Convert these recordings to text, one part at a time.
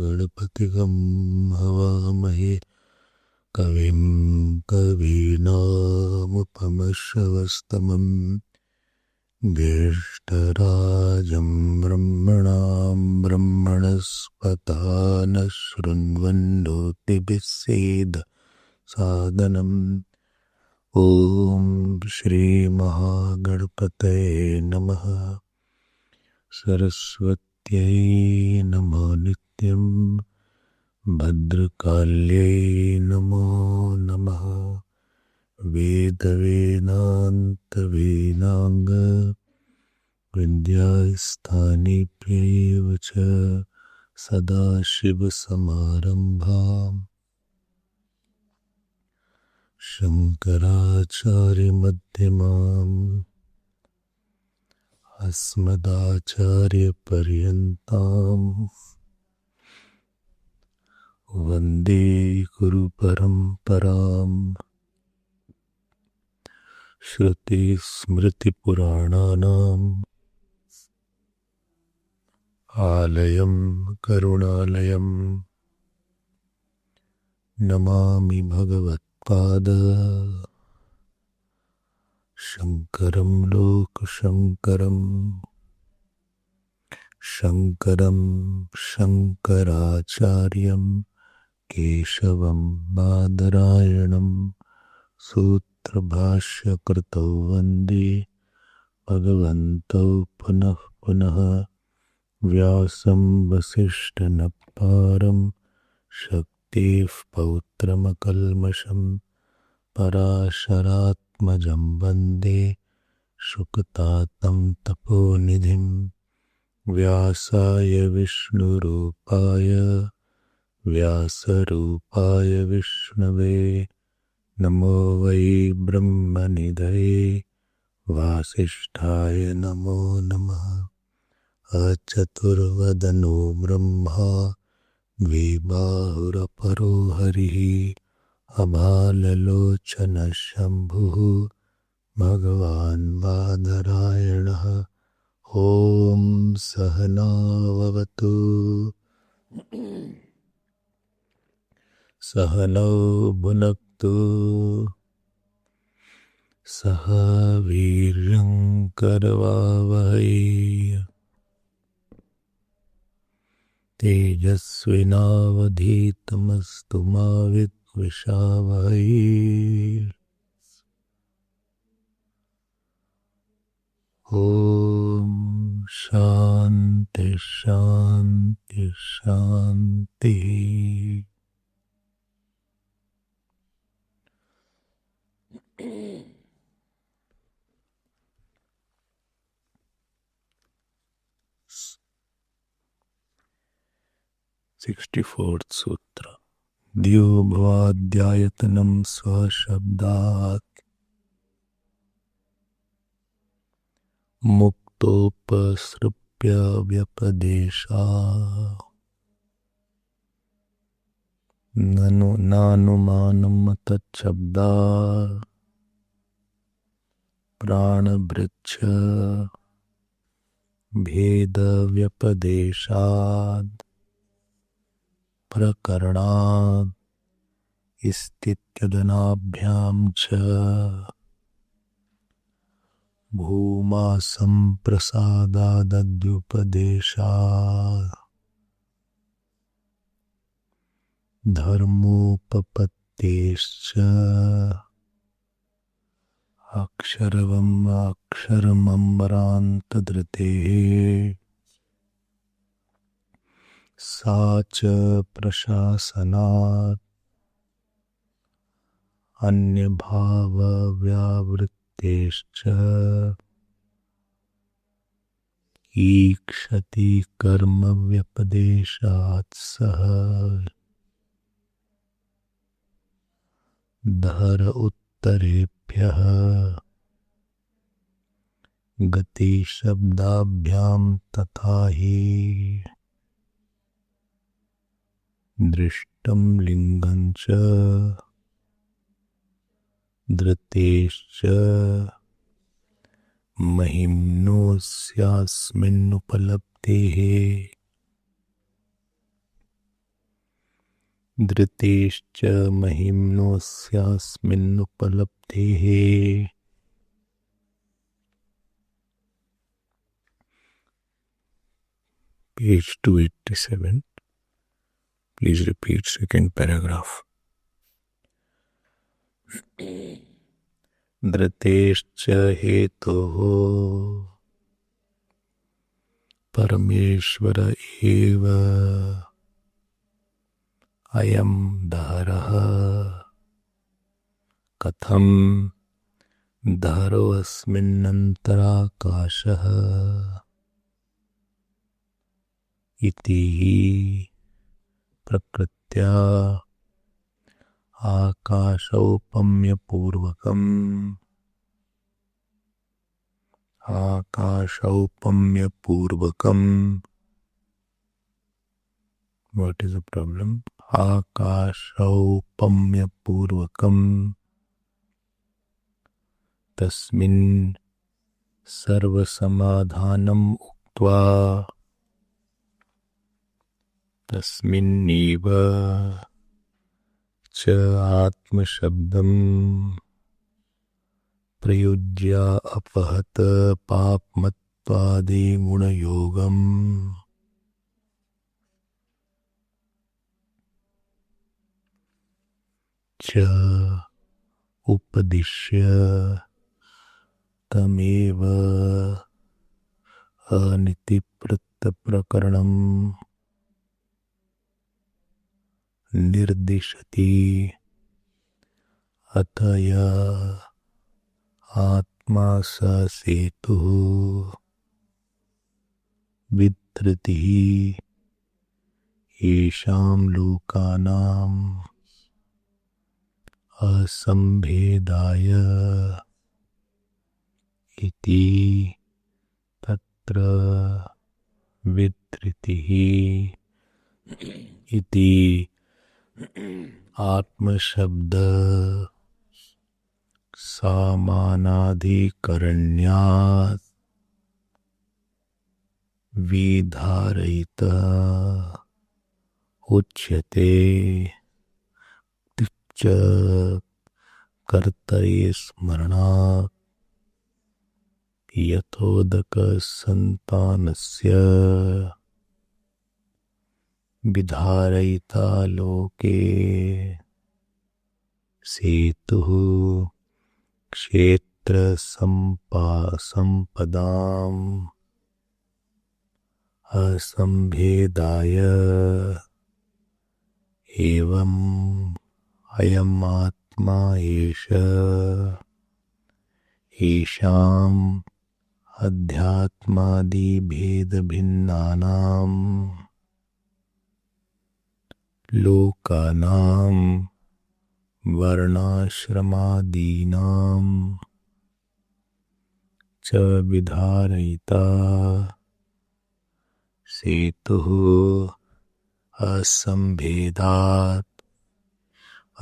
गणपतिगं हवामहे कविं कवीनामुपमश्रवस्तमं ज्येष्ठराजं ब्रह्मणां ब्रह्मणस्पता न शृण्वन्नोतिभिः सेद सादनम्। ॐ श्रीमहागणपतये नमः। सरस्वत्यै नमो नित्यं, भद्रकाल्यै नमो नमः। वेदवेदान्तवेदाङ्ग विद्यास्थानेभ्यैव च सदाशिवसमारम्भाम् शङ्कराचार्यमध्यमाम् अस्मदाचार्यपर्यन्ताम् वन्दे गुरुपरम्पराम्। श्रुतिस्मृतिपुराणानाम् आलयं करुणालयम् नमामि भगवत्पाद शङ्करं लोकशङ्करम्। शङ्करं शङ्कराचार्यं केशवं बादरायणं सूत्रभाष्यकृतौ वन्दे भगवन्तौ पुनः पुनः। व्यासं वसिष्ठनप्तारं शक्तेः पौत्रमकल्मषं पराशरात्मजं वन्दे शुकतातं तपोनिधिं। व्यासाय विष्णुरूपाय व्यासरूपाय विष्णवे नमो वै ब्रह्मनिधये वासिष्ठाय नमो नमः। अचतुर्वदनो ब्रह्मा द्विबाहुरपरो हरिः अभाललोचनः शम्भुः भगवान् बादरायणः। ॐ सहनाववतु सहनौ भुनक्तु सह वीर्यं करवावहै तेजस्विनावधीतमस्तु मा विद्विषावहै। ॐ शान्ति शान्ति शान्तिः। 64th सूत्र। द्योभवाद्यायतनं स्वशब्दात् मुक्तोपसृप्य व्यपदेशात् नानुमानं तच्छब्दात् प्राणभृच्छ भेदव्यपदेशात् प्रकरणात् स्थित्यदनाभ्यां च भूमा संप्रसादादद्युपदेशात् धर्मोपपत्तेश्च अक्षरवम् अक्षरमम्बरान्तधृतेः सा च प्रशासनात् अन्यभावव्यावृत्तेश्च ईक्षति कर्म व्यपदेशात् सह दहर उत्तरेभ्यः गति शब्दाभ्याम तथा ही दृष्टं लिंगं च धृतेश्च महिम्नोऽस्यास्मिन्नुपलब्धेः धृतेश्च महिम्नोऽस्यास्मिन्नुपलब्धेः Page 287. Please repeat second paragraph. धृतेश्च हेतोः परमेश्वर एव अयं दहरः कथं दहरोऽस्मिन्नन्तराकाशः इति प्रकृत्या आकाशौपम्यपूर्वकम् what is the problem आकाशौपम्यपूर्वकम् तस्मिन् सर्वसमाधानम् उक्त्वा तस्मिन्नेव च आत्मशब्दम् प्रयुज्य अपहत पापमत्वादि गुणयोगम् च उपदिश्य तमेव अनितिप्रत्यप्रकरणम् निर्दिशति अतय आत्मा स सेतुः विधृतिः येषां लोकानाम् असंभेदाय इति तत्र विधृतिः इति आत्मशब्द सामानाधिकरण्यात् विधारयितः उच्यते च कर्तये स्मरणात् यथोदकसन्तानस्य विधारयिता लोके सेतुः क्षेत्रसम्पदाम् असंभेदाय एवं अयम् आत्मा एष येषाम् अध्यात्मादिभेदभिन्नानाम् लोकानाम् वर्णाश्रमादीनाम् च विधारयिता सेतुः असंभेदात्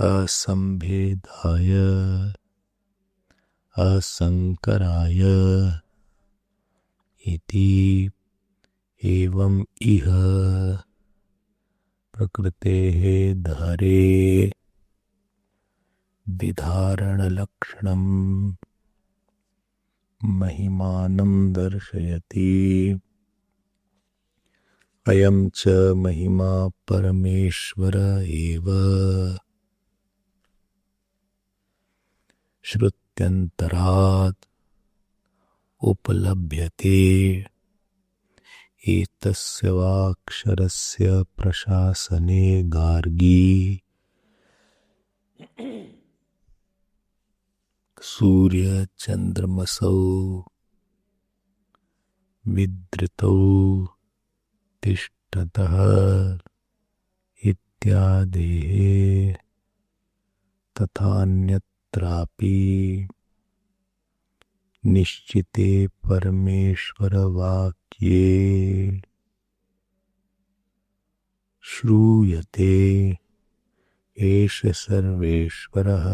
असंभेदाय असंकराय इति एवं इह प्रकृतेः धरे विधारणलक्षणम् महिमानं दर्शयति अयं च महिमा परमेश्वर एव श्रुत्यन्तरात् उपलभ्यते एतस्य वाक्षरस्य प्रशासने Gargi सूर्यचन्द्रमसौ vidritau tishtatah ityadehe tathanytrapi nishchite parameshvara vakye shruyate esha sarveshvarah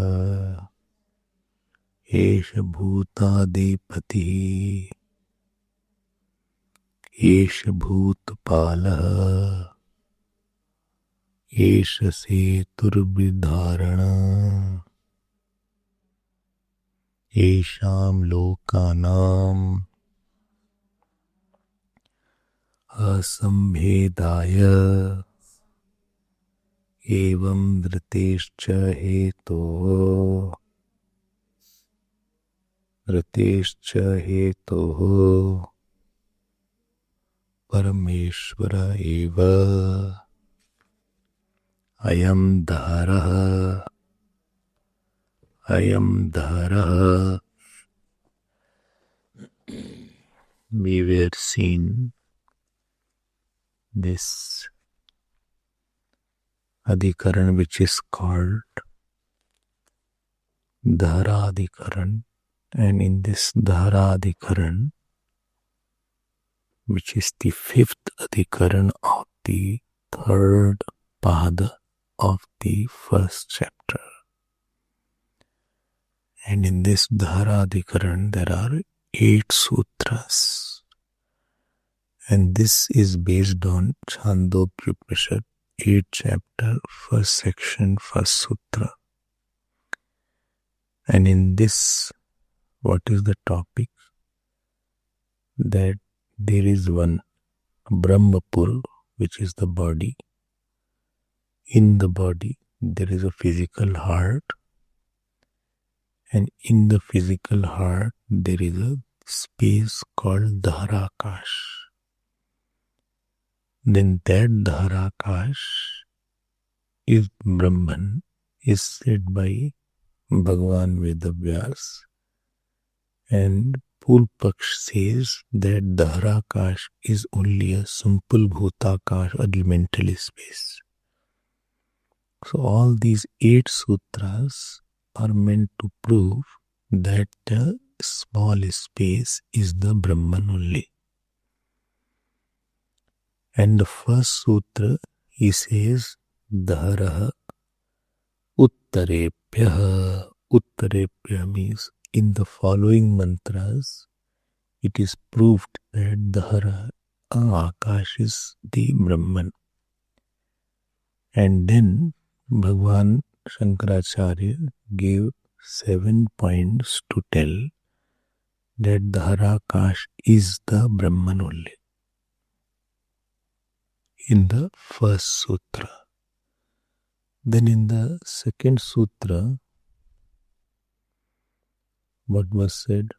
esha bhutadipati esha bhutpalah esha seturvidharana esham lokanam asambhedaya evam dritescha heto parameshvara eva ayam dharaha. We were seen this adhikaran which is called dhara adhikaran, and in this dhara adhikaran, which is the fifth adhikaran of the third pada of the first chapter, and in this dhara adhikaran there are 8 sutras, and this is based on Chandogya Upanishad, 8th chapter, first section, first sutra. And in this, what is the topic? That there is one Brahmapur, which is the body. In the body, there is a physical heart, and in the physical heart, there is a space called Dharakash. Then that Dharakash is Brahman, is said by Bhagavan Vedavyas, and Purpaksh says that Dharakash is only a simple Bhutakash, elemental space. So all these 8 sutras are meant to prove that the small space is the Brahman only. And the first sutra, he says, Dharaha Uttarepyaha. Uttarepya means in the following mantras, it is proved that Dhara, Akash is the Brahman. And then Bhagavan Shankaracharya gave 7 points to tell that Dharakash is the Brahman only. In the first sutra. Then in the second sutra, what was said?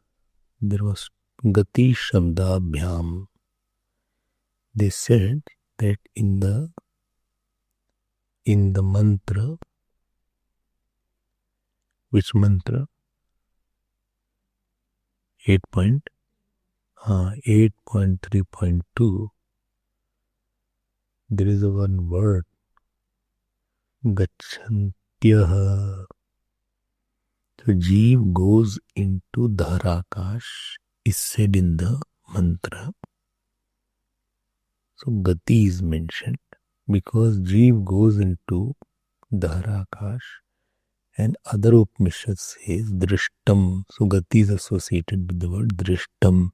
There was Gati Shabdabhyam. They said that in the mantra, which mantra? 8.3.2, there is a one word, Gacchantyaha. So Jeev goes into Dharakash, is said in the mantra. So Gati is mentioned because Jeev goes into Dharakash, and other Upanishad says Drishtam. So Gati is associated with the word Drishtam,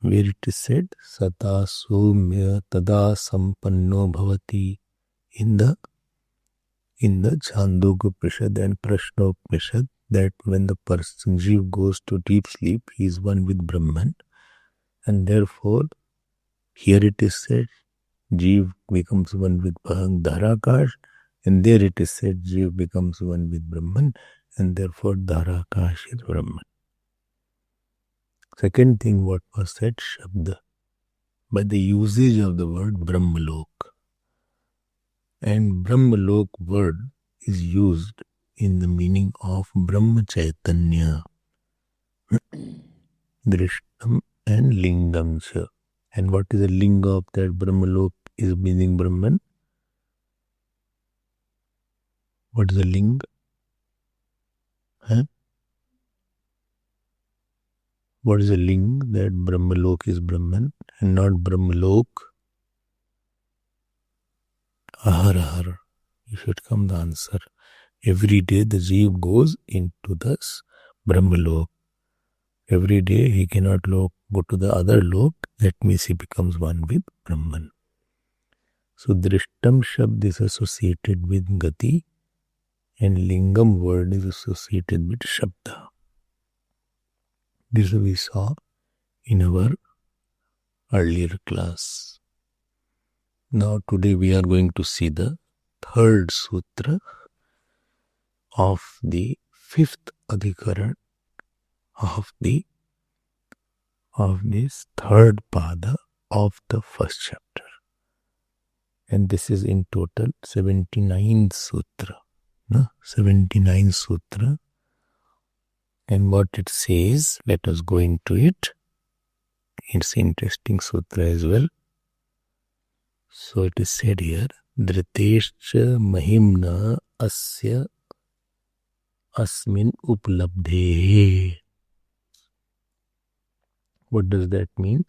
where it is said Sata Somya Tada Sampanno Bhavati in the Chandogya Upanishad and Prashna Upanishad, that when the person Jeev goes to deep sleep, he is one with Brahman, and therefore here it is said Jeev becomes one with Dharakash, and there it is said Jeev becomes one with Brahman, and therefore Dharakash is Brahman. Second thing what was said, Shabda, by the usage of the word Brahmalok. And Brahmalok word is used in the meaning of Brahma Chaitanya. Drishtam and lingam cha. And what is the linga of that Brahmalok is meaning Brahman? What is the ling? Huh? What is the ling that Brahmalok is Brahman and not Brahmalok? Ahar ahar. You should come the answer. Every day the Jeev goes into this Brahmalok. Every day he cannot go to the other lok. That means he becomes one with Brahman. So Drishtam Shabd is associated with Gati and Lingam word is associated with Shabda. This we saw in our earlier class. Now today we are going to see the third sutra of the fifth adhikaran of this third pada of the first chapter. And this is in total 79 sutra. 79 sutra. And what it says, let us go into it. It's an interesting sutra as well. So it is said here, Dhritescha mahimna asya asmin uplabdhe. What does that mean?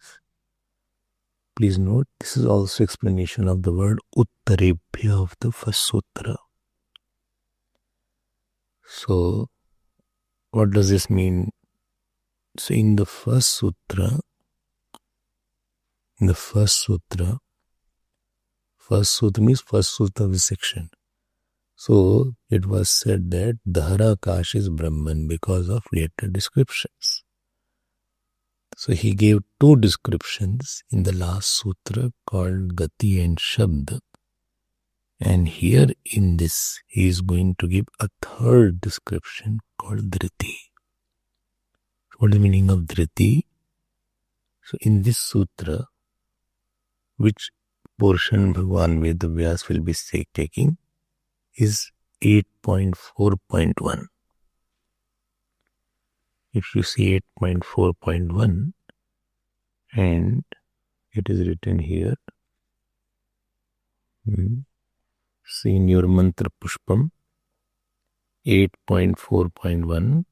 Please note, this is also explanation of the word Uttarebhya of the first sutra. So, what does this mean? So, in the first sutra means first sutra of the section. So, it was said that Dharakash is Brahman because of later descriptions. So, he gave two descriptions in the last sutra called Gati and Shabda. And here in this, he is going to give a third description called Dhriti. What is the meaning of Dhriti? So in this sutra, which portion Bhagwan Vedavyas will be taking is 8.4.1. If you see 8.4.1 and it is written here, see in your mantra pushpam 8.4.1.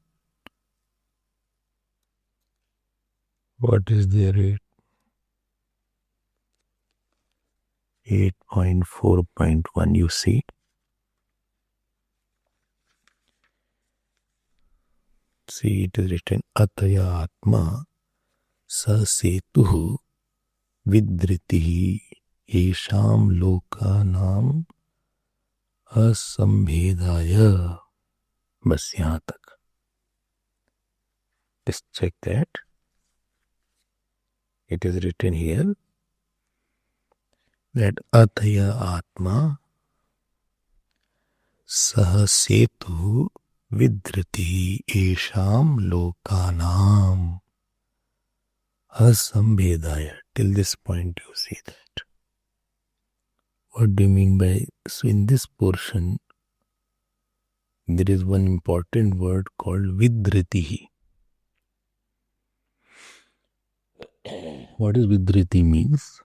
What is there? 8.4.1 you see. See, it is written Ataya Atma Sasetuhu Vidritihi Esham Lokanam Asambhedaya. Bas yahan tak. Let's check that. It is written here that Ataya Atma Sahasetu Vidriti Esham Lokanam Asambhedaya. Till this point you see that. What do you mean by, so in this portion there is one important word called Vidritihi. What does Vidriti means?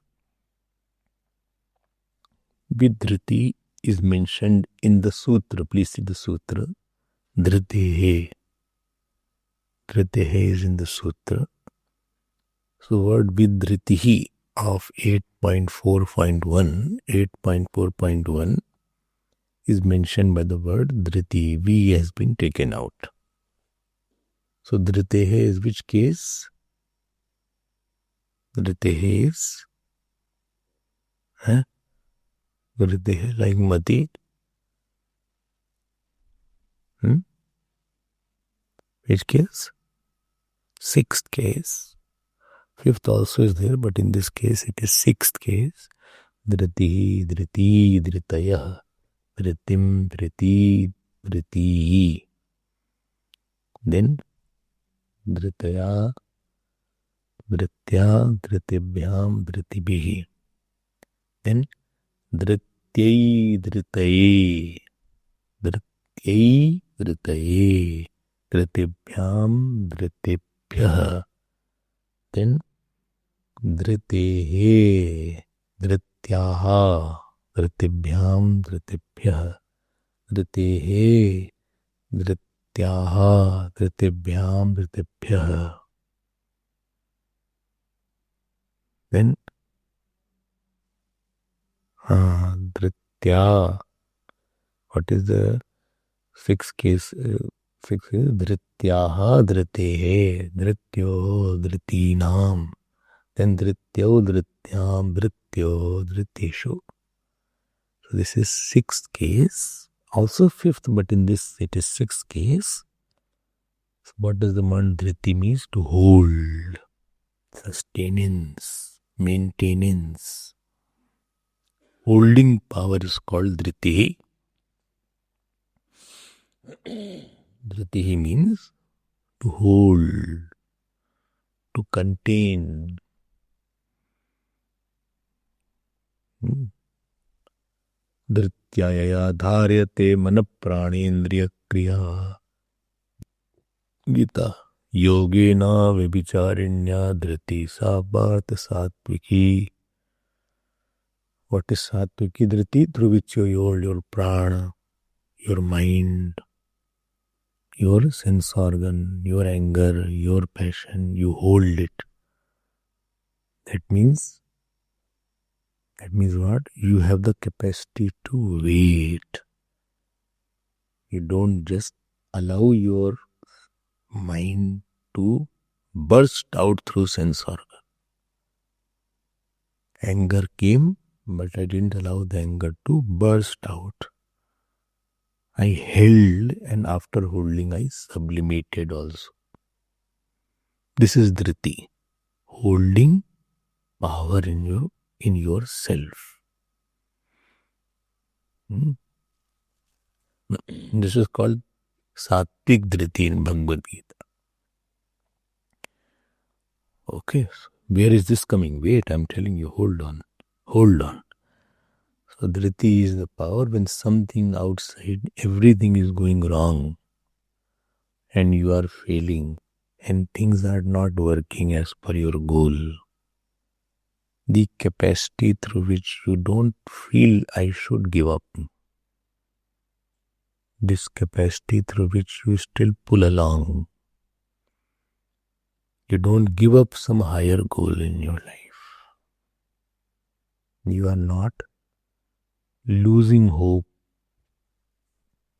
Vidriti is mentioned in the sutra. Please see the sutra. Dhritehe. Dhritehe is in the sutra. So word Vidritihi of 8.4.1 is mentioned by the word Dhriti. V has been taken out. So Dhritehe is which case? Dhritehe is Dhritehe like Mati. Which case? Sixth case. Fifth also is there, but in this case it is sixth case. Dhriti, Dhriti, Dhritaya, Dhritim, Dhriti, Dhriti. Then Dhritaya, Dhritya, Dhritibhyam, Dhritibihi. Then Dhrityai, Dhritaye, Dhrityai, Dhritaye, Dhritibyam, Dhritibyah. Then Dhritehe, Dhrityaha, Dritibhyam, Dritibhyah, Dhritehe, Dhrityaha, Dritibhyam, Dritibhyah. Then Dhritya, what is the fixed case? Fixed is Dhrityaha, Dhritehe, Dhrityo, Dhritinam. Then Dhrityo, Dhrityam, Dhrityo, Dhriteshu. So this is sixth case. Also fifth, but in this it is sixth case. So what does the word Dhriti means? To hold, sustenance, maintenance. Holding power is called Dhriti. Dhriti means to hold, to contain. Dhrityaya dharyate manapraniendriya kriya. Gita. Yogena vibhicarinya dhriti sabharta satviki. What is satviki dhriti? Through which you hold your prana, your mind, your sense organ, your anger, your passion, you hold it. That means what? You have the capacity to wait. You don't just allow your mind to burst out through sense organ. Anger came, but I didn't allow the anger to burst out. I held, and after holding I sublimated also. This is dhriti, holding power in yourself. This is called Satvik Dhriti in Bhagavad Gita. Okay, so where is this coming? Wait, I'm telling you, hold on. So Dhriti is the power when something outside, everything is going wrong and you are failing and things are not working as per your goal. The capacity through which you don't feel I should give up. This capacity through which you still pull along. You don't give up some higher goal in your life. You are not losing hope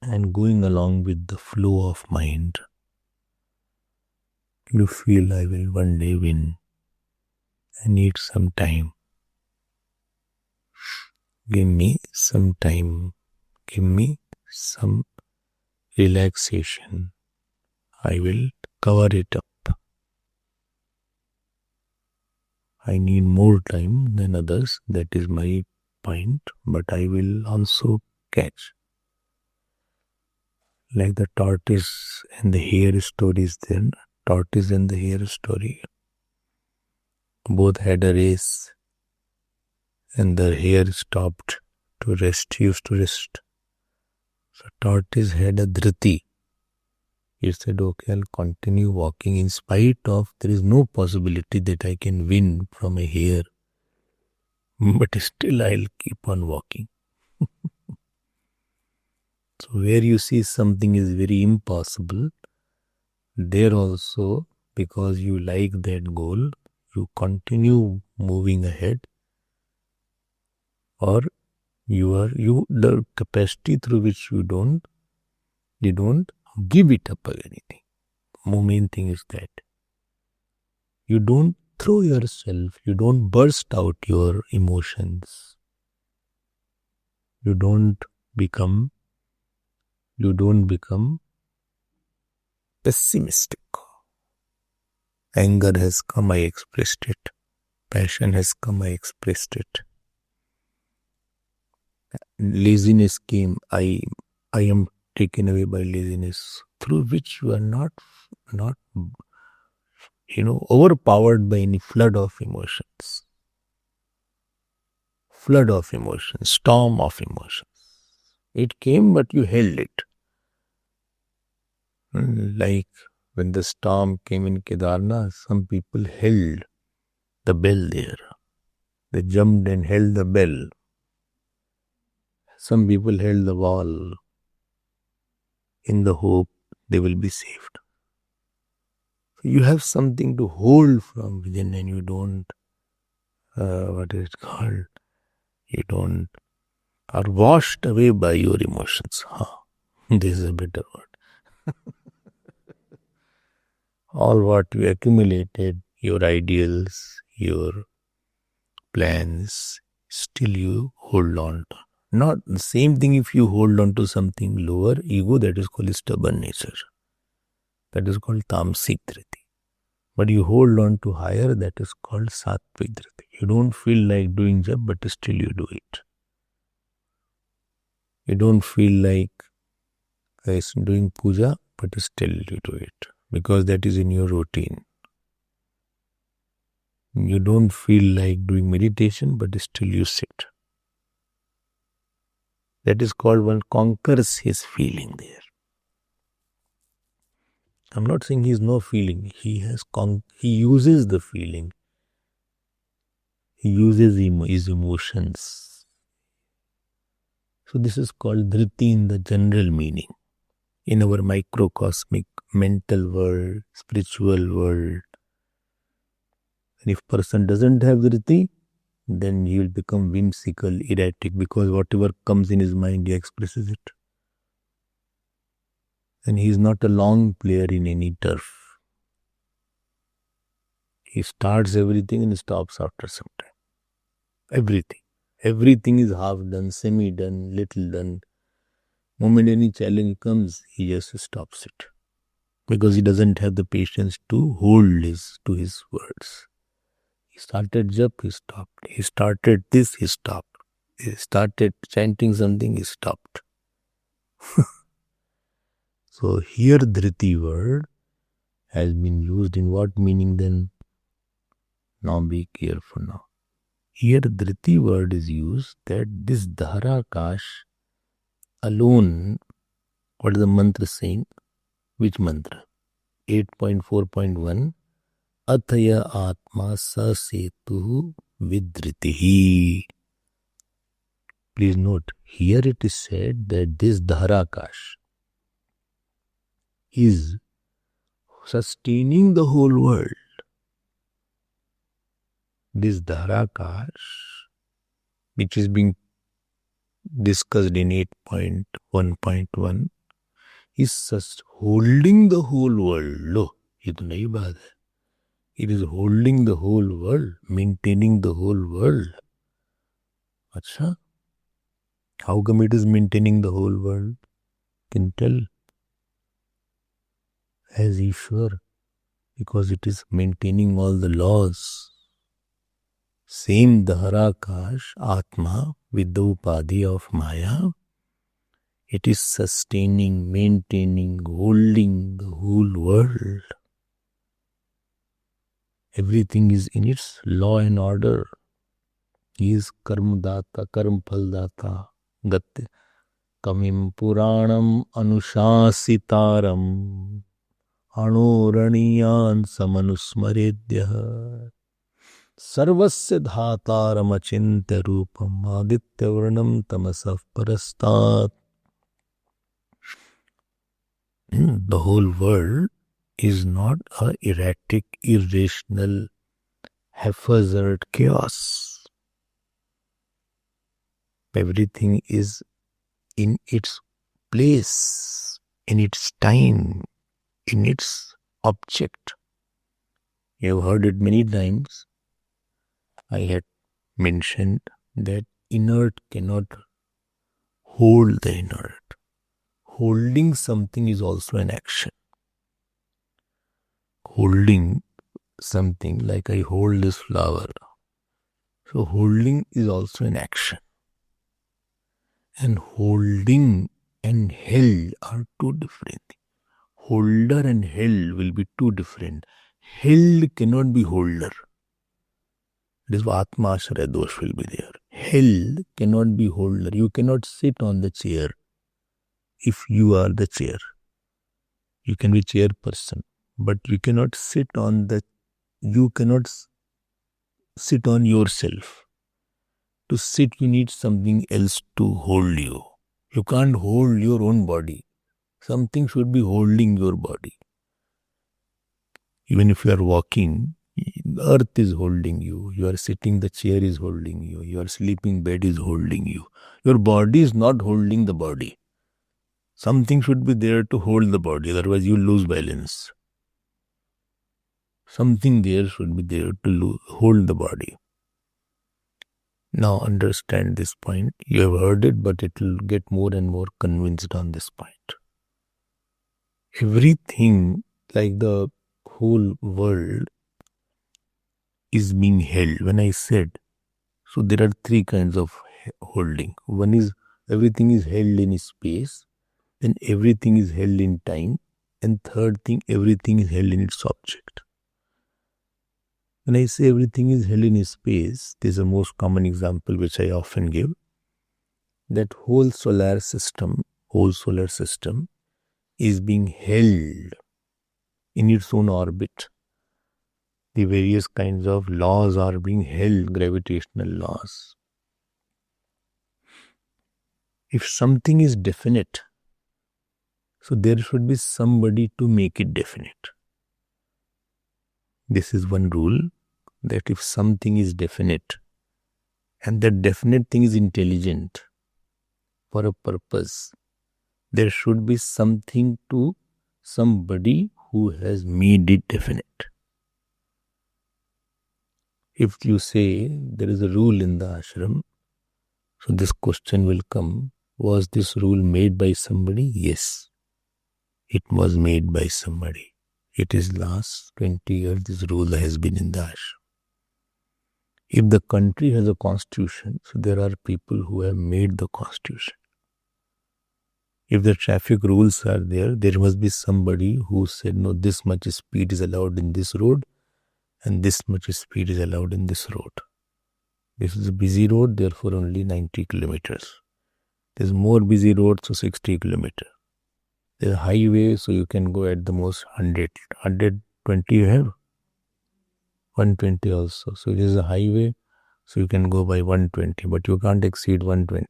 and going along with the flow of mind. You feel I will one day win. I need some time. Give me some time. Give me some relaxation. I will cover it up. I need more time than others. That is my point. But I will also catch. Like the tortoise and the hare story is there. Tortoise and the hare story. Both had a race. And the hare stopped to rest. He used to rest. So tortoise had a dhriti. He said, okay, I'll continue walking in spite of there is no possibility that I can win from a hare. But still I'll keep on walking. So where you see something is very impossible, there also, because you like that goal, you continue moving ahead, or the capacity through which you don't give it up or anything. The main thing is that you don't throw yourself, you don't burst out your emotions, you don't become pessimistic. Anger has come, I expressed it. Passion has come, I expressed it. Laziness came, I am taken away by laziness, through which you are not overpowered by any flood of emotions, storm of emotions. It came, but you held it. Like when the storm came in Kedarnath, some people held the bell there. They jumped and held the bell. Some people held the wall in the hope they will be saved. You have something to hold from within and you don't, what is it called? You don't, are washed away by your emotions. This is a better word. All what you accumulated, your ideals, your plans, still you hold on to. Not the same thing if you hold on to something lower, ego, that is called stubborn nature. That is called tamasic dhriti. But you hold on to higher, that is called sattvic dhriti. You don't feel like doing jap, but still you do it. You don't feel like doing puja, but still you do it. Because that is in your routine. You don't feel like doing meditation, but still you sit. That is called one conquers his feeling there. I'm not saying he has no feeling. He uses the feeling. He uses his emotions. So this is called dhriti in the general meaning. In our microcosmic mental world, spiritual world. And if person doesn't have dhriti, then he will become whimsical, erratic, because whatever comes in his mind, he expresses it. And he is not a long player in any turf. He starts everything and stops after some time. Everything. Everything is half done, semi-done, little done. Moment any challenge comes, he just stops it. Because he doesn't have the patience to hold to his words. He started jap, he stopped. He started this, he stopped. He started chanting something, he stopped. So here dhriti word has been used in what meaning then? Now be careful now. Here dhriti word is used that this dharakash alone, what is the mantra saying? Which mantra? 8.4.1 Athaya Atma Sasetu Vidritihi. Please note, here it is said that this dharakash is sustaining the whole world. This dharakash, which is being discussed in 8.1.1, is just holding the whole world. Lo, ये तो नई बात है. It is holding the whole world, maintaining the whole world. Acha? How come it is maintaining the whole world? Can tell. As Ishwar, because it is maintaining all the laws. Same Dharakash, Atma, with the Upadhi of Maya, it is sustaining, maintaining, holding the whole world. Everything is in its law and order. He is Karmadata, Karmpaldata, Gatte. Kamim Puranam Anushasitaram Anoraniyan Samanusmaredya Sarvasya Dhataram Achintya Rupam Aditya Vranam Tamasaf Parastat. The whole world is not a erratic, irrational, haphazard chaos. Everything is in its place, in its time, in its object. You have heard it many times. I had mentioned that inert cannot hold the inert. Holding something is also an action. Holding something, like I hold this flower. So holding is also an action. And holding and held are two different things. Holder and held will be two different. Held cannot be holder. It is Atma Ashraya dosh will be there. Held cannot be holder. You cannot sit on the chair if you are the chair. You can be chairperson, but you cannot sit on the, you cannot sit on yourself. To sit, you need something else to hold you. You can't hold your own body. Something should be holding your body. Even if you are walking, the earth is holding you. You are sitting, the chair is holding you. You are sleeping, bed is holding you. Your body is not holding the body. Something should be there to hold the body, otherwise you lose balance. Something there should be there to hold the body. Now understand this point. You have heard it, but it will get more and more convinced on this point. Everything, like the whole world, is being held. When I said, so there are three kinds of holding. One is everything is held in space, then everything is held in time, and third thing, everything is held in its object. When I say everything is held in space, this is the most common example which I often give. That whole solar system is being held in its own orbit. The various kinds of laws are being held, gravitational laws. If something is definite, so there should be somebody to make it definite. This is one rule, that if something is definite, and that definite thing is intelligent for a purpose, there should be somebody who has made it definite. If you say there is a rule in the ashram, so this question will come, was this rule made by somebody? Yes, it was made by somebody. It is last 20 years this rule has been in the ashram. If the country has a constitution, so there are people who have made the constitution. If the traffic rules are there, there must be somebody who said, no, this much speed is allowed in this road and this much speed is allowed in this road. This is a busy road, therefore only 90 kilometers. There's more busy road, so 60 kilometers. There's a highway, so you can go at the most 100. 120 you have? 120 also. So it is a highway, so you can go by 120, but you can't exceed 120.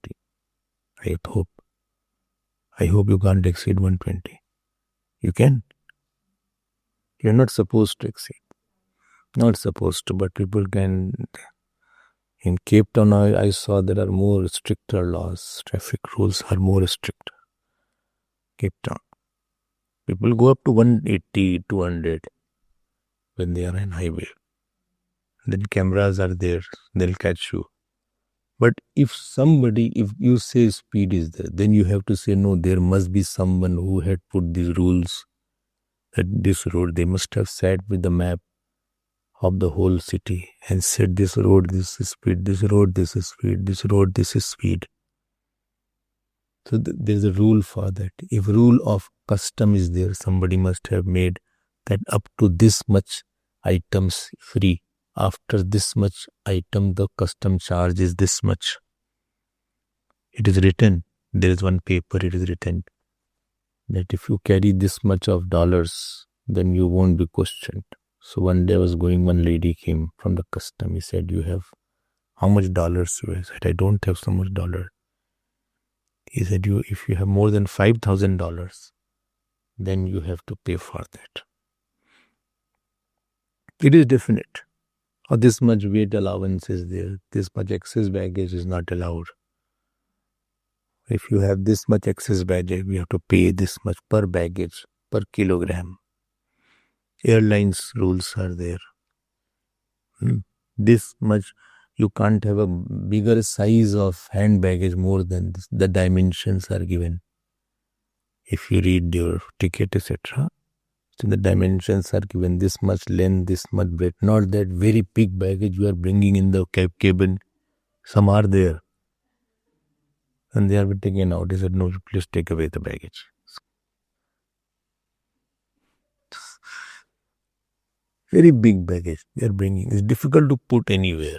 I hope you can't exceed 120. You can. You're not supposed to exceed. Not supposed to, but people can. In Cape Town, I saw there are more stricter laws. Traffic rules are more strict. Cape Town. People go up to 180, 200 when they are on highway. Then cameras are there. They'll catch you. But if you say speed is there, then you have to say, no, there must be someone who had put these rules at this road. They must have sat with the map of the whole city and said, this road, this is speed, this road, this is speed, this road, this is speed. So there's a rule for that. If rule of custom is there, somebody must have made that up to this much items free. After this much item, the custom charge is this much. It is written. There is one paper, it is written that if you carry this much of dollars, then you won't be questioned. So one day I was going, one lady came from the custom. He said, you have how much dollars? I said, I don't have so much dollar. He said, if you have more than $5,000, then you have to pay for that. It is definite. Or this much weight allowance is there. This much excess baggage is not allowed. If you have this much excess baggage, we have to pay this much per baggage, per kilogram. Airlines rules are there. This much, you can't have a bigger size of hand baggage more than this. The dimensions are given. If you read your ticket, etc., so the dimensions are given, this much length, this much breadth. Not that very big baggage you are bringing in the cabin. Some are there. And they are taken out. He said, no, please take away the baggage. Very big baggage they are bringing. It's difficult to put anywhere.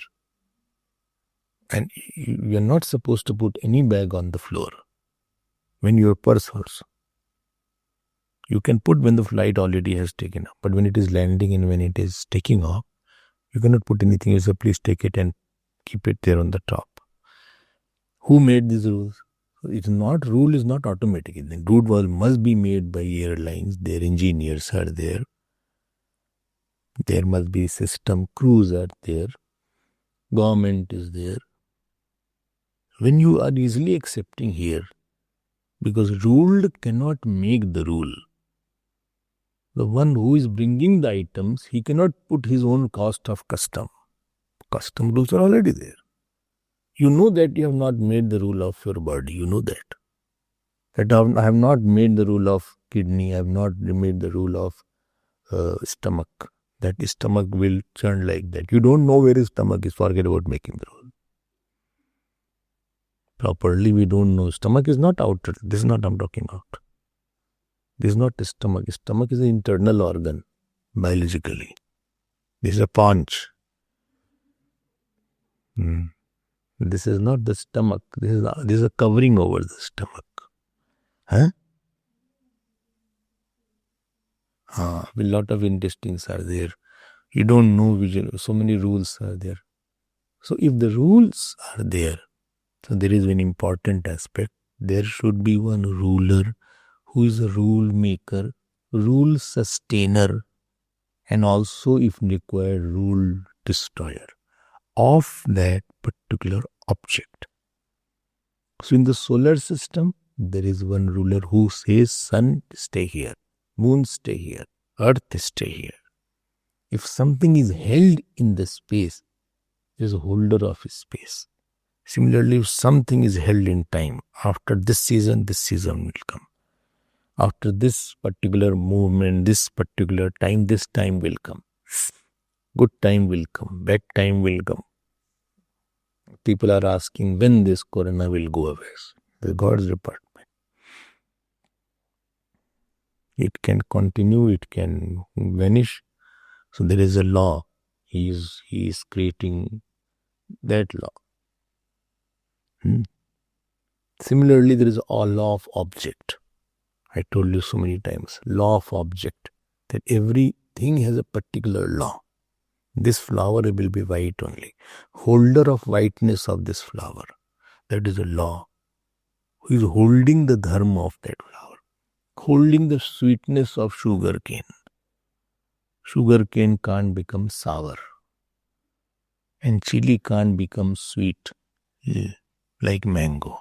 And you are not supposed to put any bag on the floor. When your purse also. You can put when the flight already has taken off. But when it is landing and when it is taking off, You cannot put anything. You say, please take it and keep it there on the top. Who made these rules? Rule is not automatic. The rule must be made by airlines. Their engineers are there. There must be system. Crews are there. Government is there. When you are easily accepting here, because ruled cannot make the rule. The one who is bringing the items, he cannot put his own cost of custom. Custom rules are already there. You know that you have not made the rule of your body. You know that. That I have not made the rule of kidney. I have not made the rule of stomach. That stomach will churn like that. You don't know where his stomach is. Forget about making the rule. Properly, we don't know. Stomach is not outer. This is not I'm talking about. This is not the stomach. Stomach is an internal organ, biologically. This is a paunch. This is not the stomach. This is a covering over the stomach. Huh? A lot of intestines are there. You don't know so many rules are there. So if the rules are there, so there is an important aspect. There should be one ruler who is a rule maker, rule sustainer, and also, if required, rule destroyer of that particular object. So in the solar system, there is one ruler who says, sun, stay here, moon, stay here, earth, stay here. If something is held in the space, there is a holder of space. Similarly, if something is held in time, after this season will come. After this particular movement, this particular time, this time will come. Good time will come, bad time will come. People are asking when this corona will go away. The God's department. It can continue, it can vanish. So there is a law. He is creating that law. Similarly, there is a law of object. I told you so many times, law of object, that everything has a particular law. This flower will be white only. Holder of whiteness of this flower, that is a law. Who is holding the dharma of that flower, holding the sweetness of sugar cane. Sugar cane can't become sour, and chili can't become sweet like mango.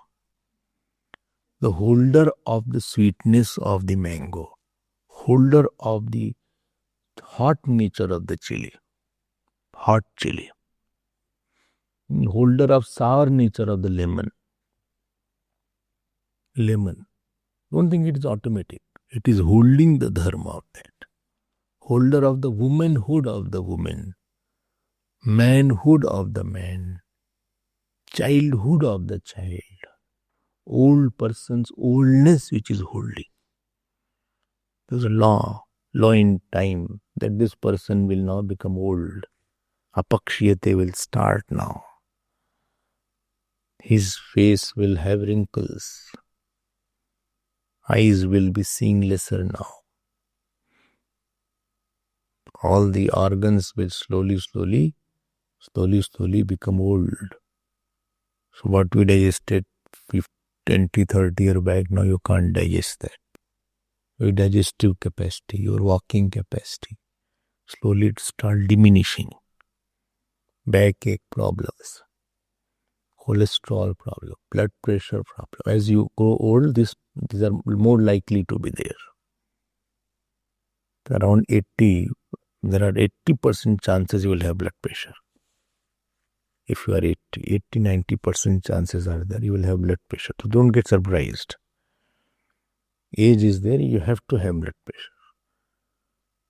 The holder of the sweetness of the mango, holder of the hot nature of the chili, hot chili, holder of sour nature of the lemon. Don't think it is automatic. It is holding the dharma of that. Holder of the womanhood of the woman, manhood of the man, childhood of the child. Old person's oldness which is holding. There's a law in time, that this person will now become old. Apakshiyate will start now. His face will have wrinkles. Eyes will be seeing lesser now. All the organs will slowly become old. So what we digested 20, 30 years back, now you can't digest that. Your digestive capacity, your walking capacity, slowly it starts diminishing. Backache problems, cholesterol problem, blood pressure problem. As you grow old, these are more likely to be there. Around 80, there are 80% chances you will have blood pressure. If you are 80-90% chances are there, you will have blood pressure. So don't get surprised. Age is there, you have to have blood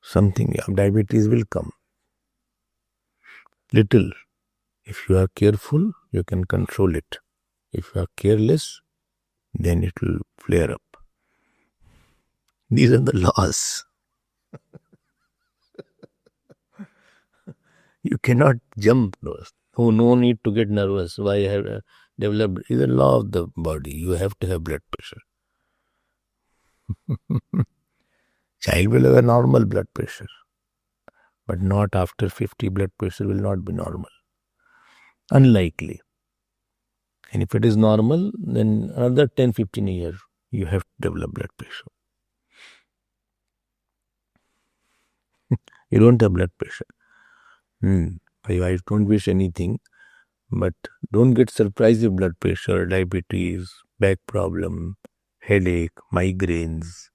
pressure. Diabetes will come. Little. If you are careful, you can control it. If you are careless, then it will flare up. These are the laws. You cannot jump those. No need to get nervous. Why I have developed? It's a law of the body. You have to have blood pressure. Child will have a normal blood pressure. But not after 50. Blood pressure will not be normal. Unlikely. And if it is normal, then another 10-15 years, you have to develop blood pressure. You don't have blood pressure. I don't wish anything, but don't get surprised with blood pressure, diabetes, back problem, headache, migraines,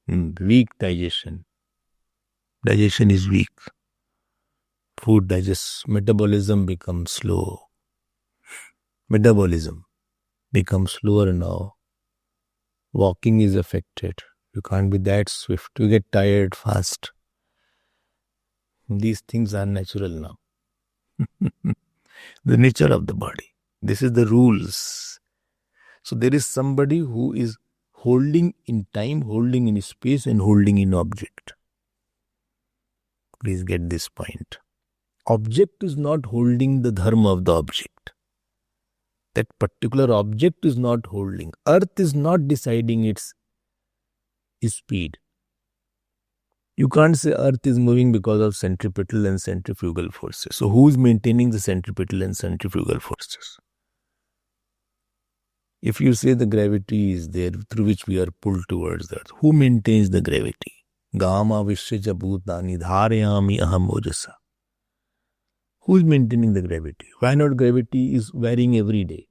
weak digestion. Digestion is weak. Food digests, metabolism becomes slow. Metabolism becomes slower now. Walking is affected. You can't be that swift. You get tired fast. These things are natural now. The nature of the body. This is the rules. So there is somebody who is holding in time, holding in space, and holding in object. Please get this point. Object is not holding the dharma of the object. That particular object is not holding. Earth is not deciding its speed. You can't say Earth is moving because of centripetal and centrifugal forces. So who is maintaining the centripetal and centrifugal forces? If you say the gravity is there through which we are pulled towards the Earth, who maintains the gravity? Gama vishya bhutani dharayami aham ojasa. Who is maintaining the gravity? Why not gravity is varying every day?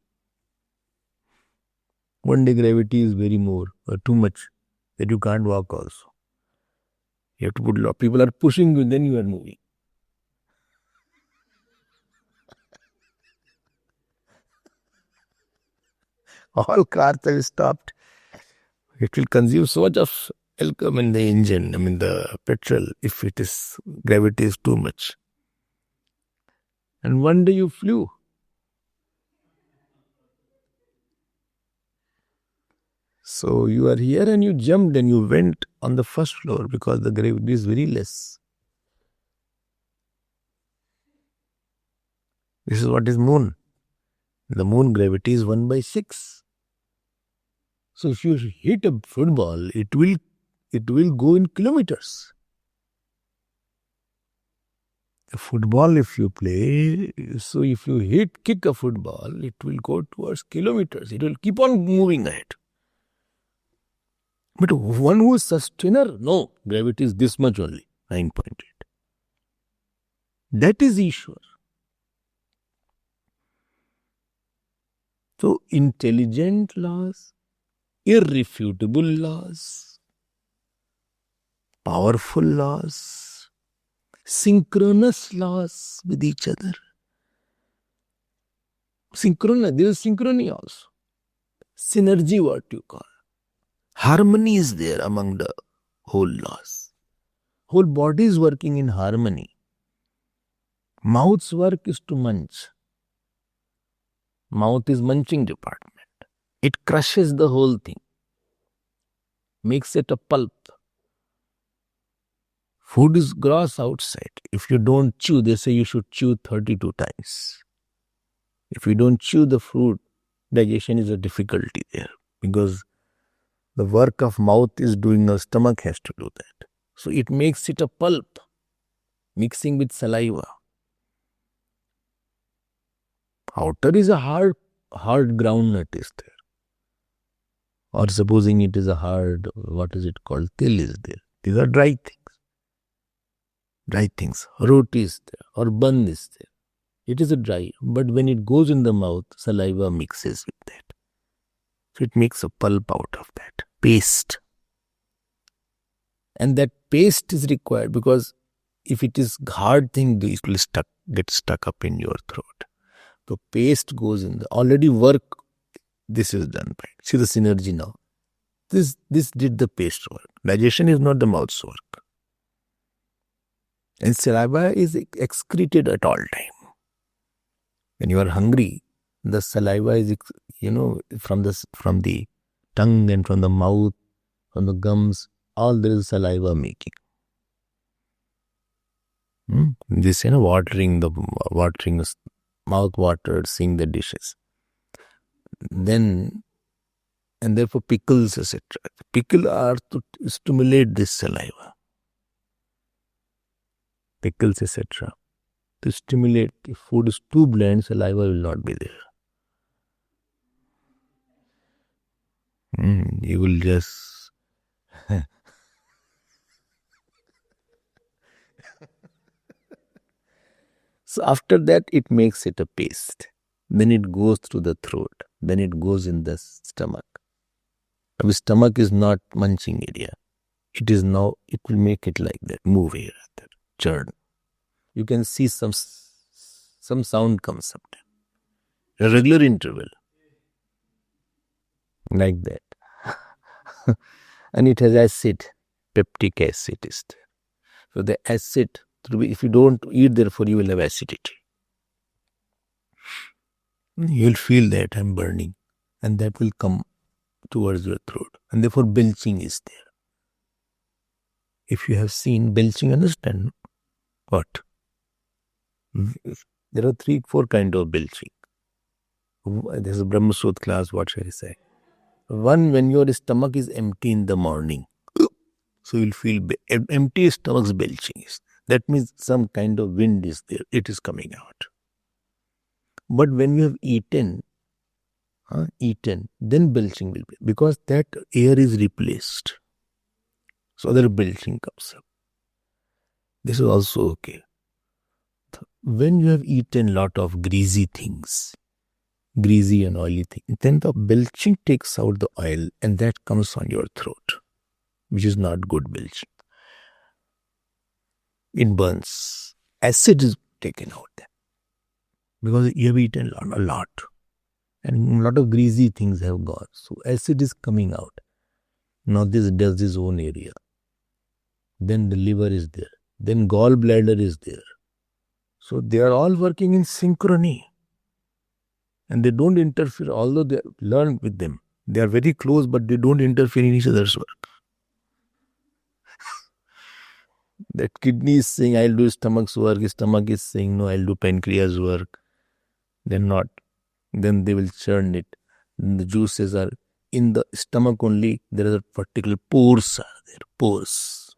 One day gravity is very more or too much that you can't walk also. You have to put a lot. People are pushing you, then you are moving. All cars have stopped. It will consume so much of alcohol in the engine, the petrol, if it is gravity is too much. And one day you flew. So you are here and you jumped and you went on the first floor because the gravity is very less. This is what is moon. The moon gravity is 1/6. So if you hit a football, it will go in kilometers. A football, if you play, so if you kick a football, it will go towards kilometers. It will keep on moving ahead. But one who is sustainer, no, gravity is this much only, 9.8. That is Ishwar. So intelligent laws, irrefutable laws, powerful laws, synchronous laws with each other. There is synchrony also. Synergy, what you call. Harmony is there among the whole laws. Whole body is working in harmony. Mouth's work is to munch. Mouth is munching department. It crushes the whole thing. Makes it a pulp. Food is gross outside. If you don't chew, they say you should chew 32 times. If you don't chew the fruit, digestion is a difficulty there. Because the work of mouth is doing, the stomach has to do that. So it makes it a pulp, mixing with saliva. Outer is a hard groundnut is there. Or supposing it is a hard, what is it called? Til is there. These are dry things. Dry things. Roti is there. Or bun is there. It is a dry. But when it goes in the mouth, saliva mixes with that. So it makes a pulp out of that. Paste. And that paste is required because if it is hard thing, it will get stuck up in your throat. So paste goes in the already work. This is done by. See the synergy now. This did the paste work. Digestion is not the mouth's work. And saliva is excreted at all time. When you are hungry, the saliva is, from the tongue and from the mouth, from the gums, all there is saliva making. This, watering the mouth water, seeing the dishes. Then, and therefore pickles, etc. Pickle are to stimulate this saliva. pickles, etc. To stimulate. If food is too bland, saliva will not be there. You will just... So after that, it makes it a paste. Then it goes through the throat. Then it goes in the stomach. The stomach is not munching area. It is now, it will make it like that, move here, there, churn. You can see some sound comes up there. A regular interval. Like that. And it has acid, peptic acid is there. So the acid, if you don't eat, therefore you will have acidity. You will feel that I'm burning, and that will come towards your throat, and therefore belching is there. If you have seen belching, understand what? There are 3-4 kinds of belching. This is a Brahmasutra class, what shall I say? One, when your stomach is empty in the morning, so you'll feel empty stomach's belching is. That means some kind of wind is there, it is coming out. But when you have eaten, then belching will be, because that air is replaced. So other belching comes up. This is also okay. When you have eaten lot of greasy things, greasy and oily things, then the belching takes out the oil and that comes on your throat, which is not good belching. It burns. Acid is taken out there because you have eaten a lot and a lot of greasy things have gone. So acid is coming out. Now this does its own area. Then the liver is there. Then gallbladder is there. So they are all working in synchrony. And they don't interfere, although they learn with them. They are very close, but they don't interfere in each other's work. That kidney is saying, I'll do stomach's work. Stomach is saying, no, I'll do pancreas work. They're not. Then they will churn it. Then the juices are in the stomach only. There are particular pores are there. Pores.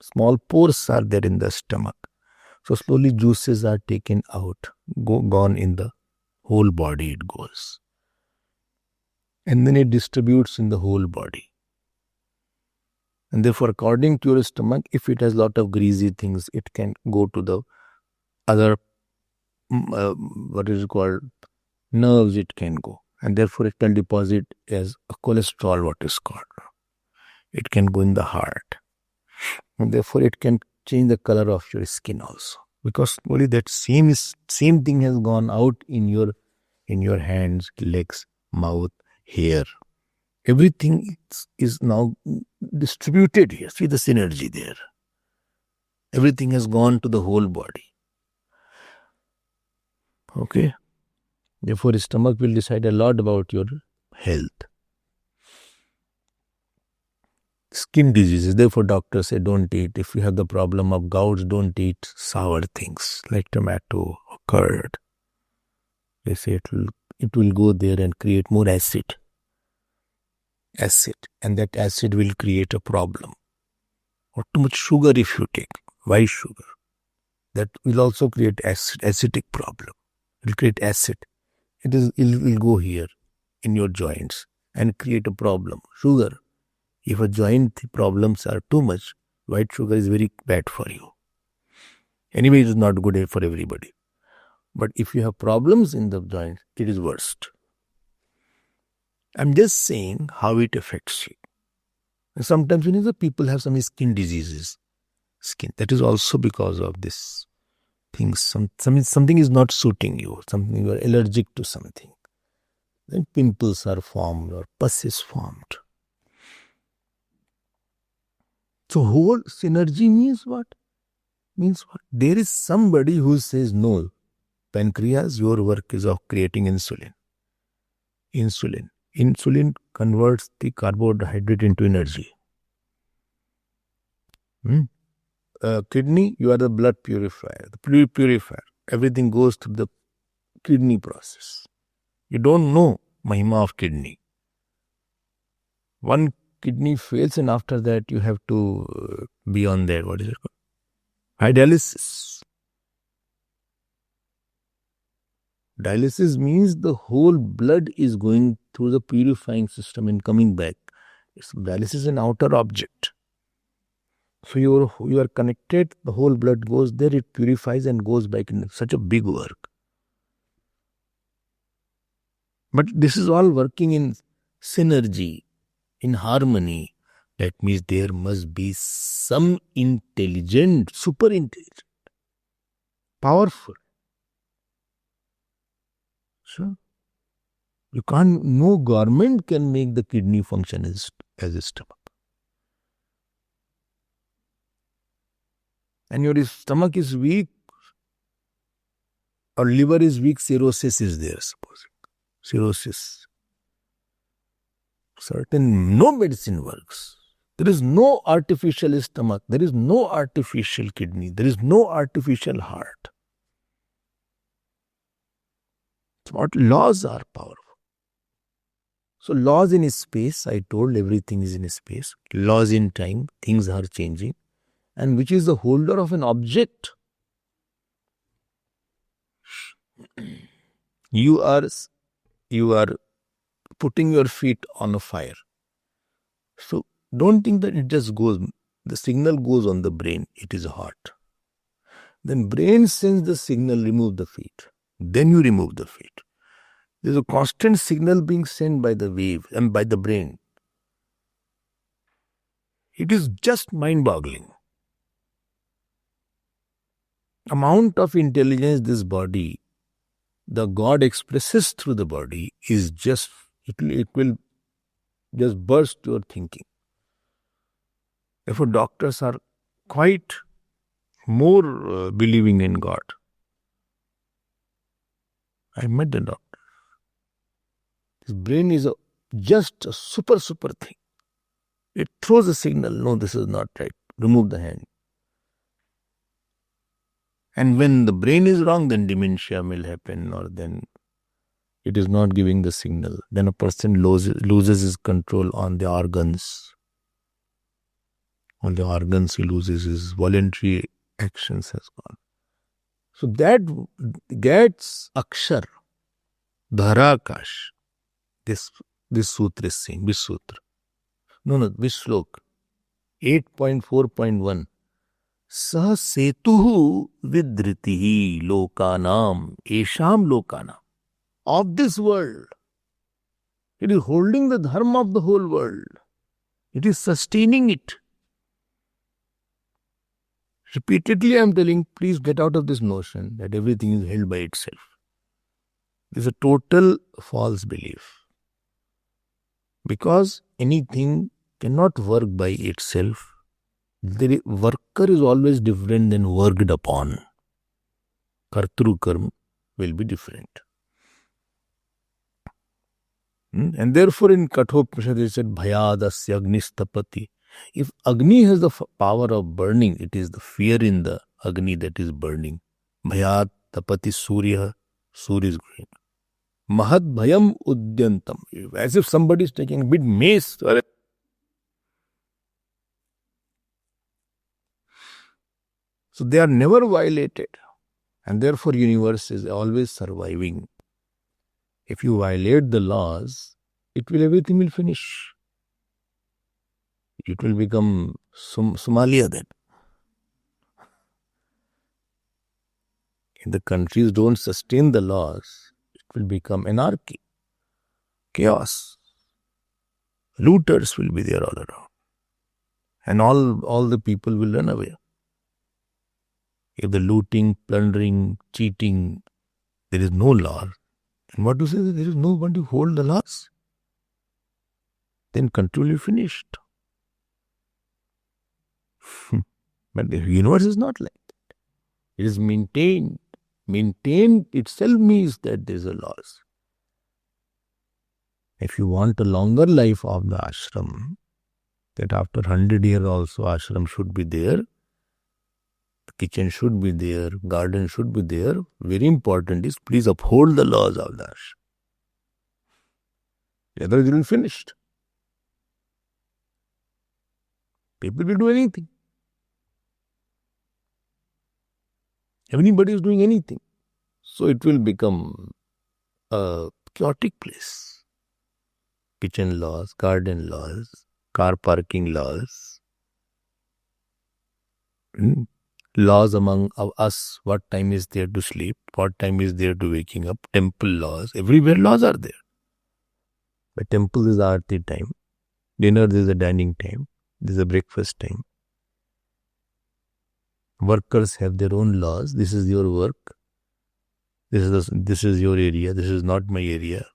Small pores are there in the stomach. So slowly juices are taken out, gone in the whole body it goes. And then it distributes in the whole body. And therefore, according to your stomach, if it has lot of greasy things, it can go to the other, what is it called, nerves it can go. And therefore, it can deposit as a cholesterol, what is called. It can go in the heart. And therefore, it can change the color of your skin also. Because only that same thing has gone out in your hands, legs, mouth, hair. Everything is now distributed here. See the synergy there. Everything has gone to the whole body. Okay? Therefore, stomach will decide a lot about your health. Skin diseases. Therefore, doctors say don't eat. If you have the problem of gouts, don't eat sour things like tomato or curd. They say it will go there and create more acid. And that acid will create a problem. Or too much sugar if you take, white sugar. That will also create acidic problem. It will create acid. It will go here in your joints and create a problem. Sugar. If a joint problems are too much, white sugar is very bad for you. Anyway, it is not good for everybody. But if you have problems in the joints, it is worst. I'm just saying how it affects you. And sometimes the people have some skin diseases. That is also because of this thing. Something is not suiting you. Something you are allergic to something. Then pimples are formed or pus is formed. So whole synergy means what? There is somebody who says, no, pancreas, your work is of creating insulin. Insulin converts the carbohydrate into energy. Kidney, you are the blood purifier, the fluid purifier. Everything goes through the kidney process. You don't know Mahima of kidney. One kidney fails and after that you have to be on there. What is it called? Dialysis. Dialysis means the whole blood is going through the purifying system and coming back. Dialysis is an outer object. So you are connected, the whole blood goes there, it purifies and goes back in such a big work. But this is all working in synergy, in harmony. That means there must be some intelligent, super intelligent, powerful. So you can't, no government can make the kidney function as a stomach. And your stomach is weak, or liver is weak, cirrhosis is there, suppose. Cirrhosis. No medicine works. There is no artificial stomach, there is no artificial kidney, there is no artificial heart. What laws are powerful. So laws in space, I told everything is in space. Laws in time, things are changing. And which is the holder of an object? You are putting your feet on a fire. So don't think that it just goes, the signal goes on the brain, it is hot. Then brain sends the signal, remove the feet. Then you remove the feet. There is a constant signal being sent by the wave and by the brain. It is just mind-boggling. Amount of intelligence this body, the God expresses through the body, is just, it will just burst your thinking. Therefore, doctors are quite more believing in God. I met the doctor. His brain is just a super thing. It throws a signal, no, this is not right. Remove the hand. And when the brain is wrong, then dementia will happen, or then it is not giving the signal. Then a person loses his control on the organs. On the organs he loses, his voluntary actions has gone. So that gets akshar, dharakash. This sutra is saying, which sutra? No, which slok? 8.4.1. Sah setuhu vidritihi lokanam, esham lokanam. Of this world. It is holding the dharma of the whole world. It is sustaining it. Repeatedly I am telling, please get out of this notion that everything is held by itself. This is a total false belief. Because anything cannot work by itself. The worker is always different than worked upon. Kartru karma will be different. And therefore in Kathopanishad it said, Bhayadasya Agnistapati. If Agni has the power of burning, it is the fear in the Agni that is burning. Bhayat tapati Surya, Surya is growing. Mahad bhayam udyantam. As if somebody is taking a big mace. So they are never violated. And therefore universe is always surviving. If you violate the laws, everything will finish. It will become Somalia then. If the countries don't sustain the laws, it will become anarchy, chaos. Looters will be there all around. And all the people will run away. If the looting, plundering, cheating, there is no law. And what to say that there is no one to hold the laws? Then control is finished. But the universe is not like that. It is maintained. Maintained itself means that there is a loss. If you want a longer life of the ashram, that after 100 years also ashram should be there, the kitchen should be there, garden should be there. Very important is please uphold the laws of the ashram. Otherwise it will be finished. People will do anything. Everybody is doing anything. So it will become a chaotic place. Kitchen laws, garden laws, car parking laws, laws among us, what time is there to sleep, what time is there to waking up, temple laws, everywhere laws are there. But temple is aarti time, dinner is a dining time, this is a breakfast time. Workers have their own laws. This is your work. This is your area. This is not my area.